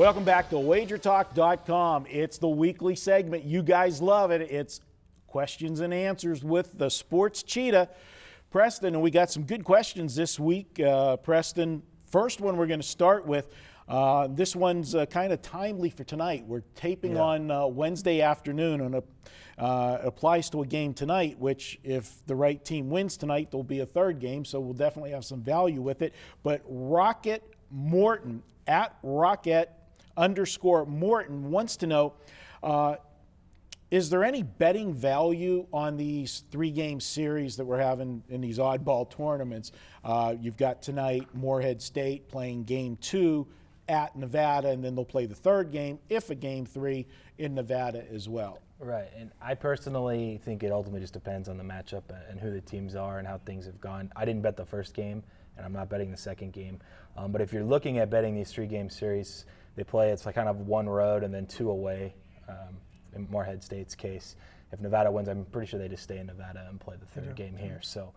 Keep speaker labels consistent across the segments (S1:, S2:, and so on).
S1: Welcome back to wagertalk.com. It's the weekly segment. You guys love it. It's questions and answers with the Sports Cheetah. Preston, and we got some good questions this week. Preston, first one we're going to start with. This one's kind of timely for tonight. We're taping on Wednesday afternoon, and it applies to a game tonight, which if the right team wins tonight, there'll be a third game, so we'll definitely have some value with it. But Rocket Morton, at Rocket_Morton, wants to know, is there any betting value on these three-game series that we're having in these oddball tournaments? You've got tonight Morehead State playing Game 2 at Nevada, and then they'll play the third game, if a Game 3, in Nevada as well.
S2: Right, and I personally think it ultimately just depends on the matchup and who the teams are and how things have gone. I didn't bet the first game, and I'm not betting the second game. But if you're looking at betting these three-game series, they play, it's like kind of one road and then two away, in Morehead State's case. If Nevada wins, I'm pretty sure they just stay in Nevada and play the third game here. So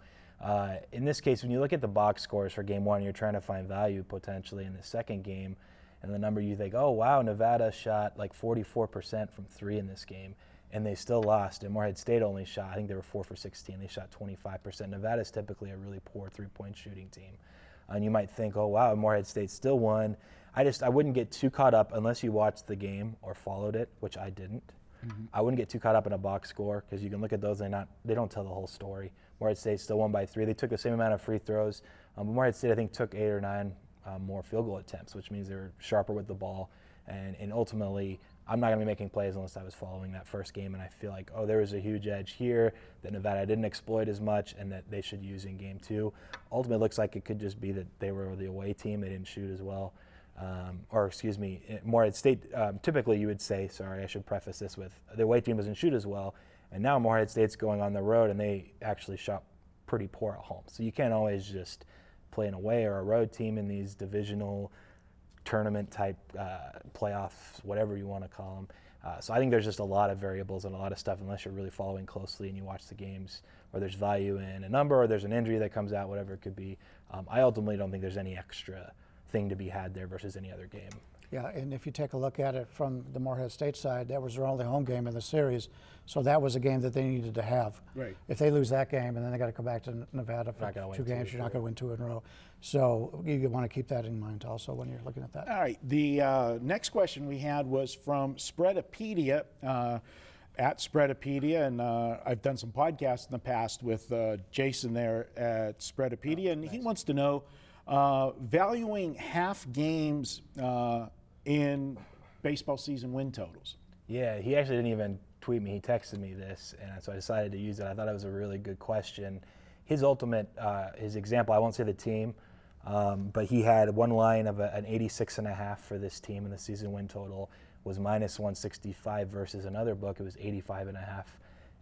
S2: in this case, when you look at the box scores for Game 1, you're trying to find value potentially in the second game, and the number you think, oh, wow, Nevada shot like 44% from three in this game, and they still lost. And Morehead State only shot, I think they were 4 for 16. They shot 25%. Nevada's typically a really poor three-point shooting team. And you might think, oh, wow, Morehead State still won. I wouldn't get too caught up unless you watched the game or followed it, which I didn't. I wouldn't get too caught up in a box score because you can look at those and they don't tell the whole story. Morehead State still won by 3. They took the same amount of free throws. Morehead State, I think, took 8 or 9 more field goal attempts, which means they were sharper with the ball. And ultimately, I'm not going to be making plays unless I was following that first game, and I feel like, oh, there was a huge edge here that Nevada didn't exploit as much and that they should use in Game 2. Ultimately, it looks like it could just be that they were the away team. They didn't shoot as well. Morehead State, typically you would say, sorry, I should preface this with, the away team doesn't shoot as well, and now Morehead State's going on the road, and they actually shot pretty poor at home. So you can't always just play an away or a road team in these divisional tournament-type playoffs, whatever you want to call them. So I think there's just a lot of variables and a lot of stuff, unless you're really following closely and you watch the games, or there's value in a number, or there's an injury that comes out, whatever it could be. I ultimately don't think there's any extra thing to be had there versus any other game.
S3: Yeah, and if you take a look at it from the Morehead State side, that was their only home game in the series, so that was a game that they needed to have.
S1: Right.
S3: If they lose that game and then they got to come back to Nevada for 2 games, you're not going to win 2 in a row. So you want to keep that in mind also when you're looking at that.
S1: All right, the next question we had was from Spreadopedia, at Spreadopedia, and I've done some podcasts in the past with Jason there at Spreadopedia, and he wants to know, valuing half games in baseball season win totals.
S2: Yeah, he actually didn't even tweet me. He texted me this, and so I decided to use it. I thought it was a really good question. His ultimate, his example, I won't say the team, but he had one line of an 86.5 for this team, and the season win total was minus 165 versus another book. It was 85.5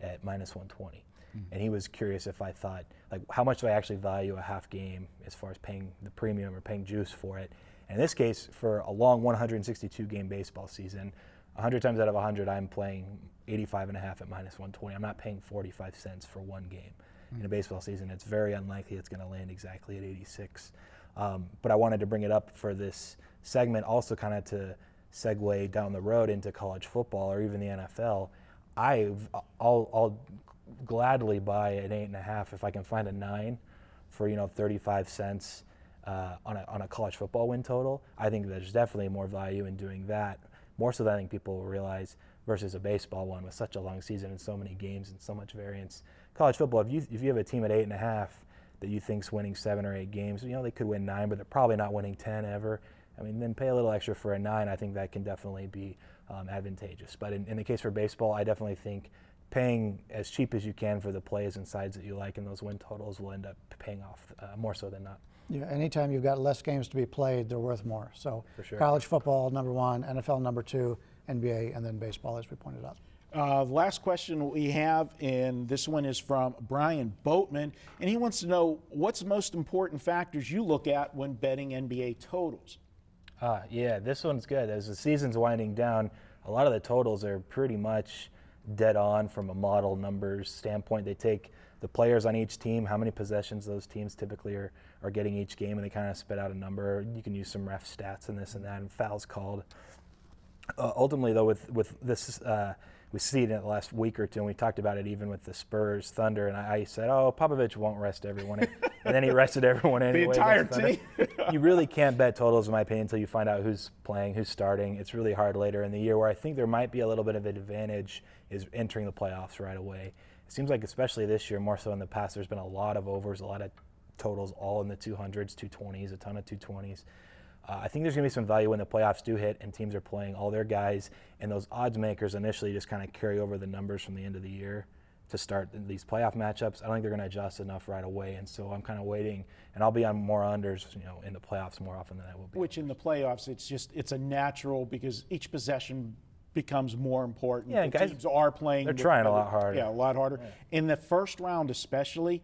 S2: at minus 120. And he was curious if I thought, like, how much do I actually value a half game as far as paying the premium or paying juice for it? And in this case, for a long 162-game baseball season, 100 times out of 100, I'm playing 85.5 at minus 120. I'm not paying 45 cents for one game. In a baseball season, it's very unlikely it's going to land exactly at 86. But I wanted to bring it up for this segment also kind of to segue down the road into college football or even the NFL. I'll gladly buy an 8.5 if I can find a 9 for 35 cents on a college football win total. I think there's definitely more value in doing that, more so than I think people will realize, versus a baseball one with such a long season and so many games and so much variance. College football, if you have a team at 8.5 that you think's winning 7 or 8 games, they could win 9, but they're probably not winning 10 ever. I mean, then pay a little extra for a 9. I think that can definitely be advantageous. But in the case for baseball, I definitely think paying as cheap as you can for the plays and sides that you like, and those win totals will end up paying off more so than not.
S3: Yeah, anytime you've got less games to be played, they're worth more. So
S2: for sure.
S3: College football, number 1, NFL, number 2, NBA, and then baseball, as we pointed out.
S1: The last question we have, and this one is from Brian Boatman, and he wants to know, what's the most important factors you look at when betting NBA totals?
S2: Yeah, this one's good. As the season's winding down, a lot of the totals are pretty much dead on from a model numbers standpoint. They take the players on each team, how many possessions those teams typically are getting each game, and they kind of spit out a number. You can use some ref stats and this and that, and fouls called. Ultimately, though, with this, we see it in the last week or two, and we talked about it even with the Spurs, Thunder, and I said, oh, Popovich won't rest everyone. And then he rested everyone anyway.
S1: The entire team.
S2: You really can't bet totals, in my opinion, until you find out who's playing, who's starting. It's really hard later in the year. Where I think there might be a little bit of an advantage is entering the playoffs right away. It seems like, especially this year, more so in the past, there's been a lot of overs, a lot of totals, all in the 200s, 220s, a ton of 220s. I think there's going to be some value when the playoffs do hit and teams are playing all their guys, and those odds makers initially just kind of carry over the numbers from the end of the year to start these playoff matchups. I don't think they're going to adjust enough right away, and so I'm kind of waiting, and I'll be on more unders, in the playoffs more often than I will be.
S1: Which in the playoffs, it's a natural, because each possession becomes more important.
S2: Yeah,
S1: the
S2: guys
S1: teams are playing.
S2: They're trying a lot harder.
S1: Yeah, a lot harder. Yeah. In the first round especially,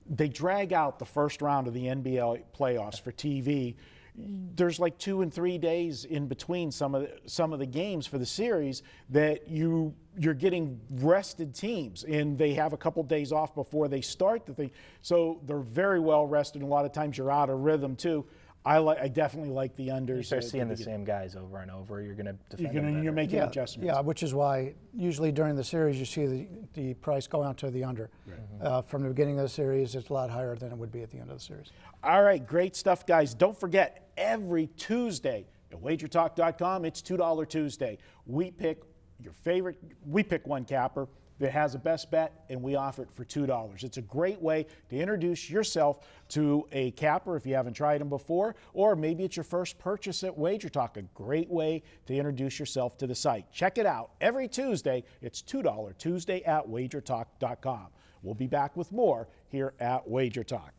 S1: they drag out the first round of the NBA playoffs for TV. There's like 2 and 3 days in between some of the games for the series that you're getting rested teams, and they have a couple days off before they start the thing. So they're very well rested, and a lot of times you're out of rhythm too. I definitely like the unders.
S2: You start seeing the same guys over and over. You're going to defend them better.
S1: You're making adjustments.
S3: Yeah, which is why usually during the series you see the price go out to the under. Right. From the beginning of the series, it's a lot higher than it would be at the end of the series.
S1: All right, great stuff, guys. Don't forget, every Tuesday at wagertalk.com, it's $2 Tuesday. We pick one capper that has a best bet, and we offer it for $2. It's a great way to introduce yourself to a capper if you haven't tried them before, or maybe it's your first purchase at WagerTalk. A great way to introduce yourself to the site. Check it out. Every Tuesday, it's $2 Tuesday at wagertalk.com. We'll be back with more here at WagerTalk.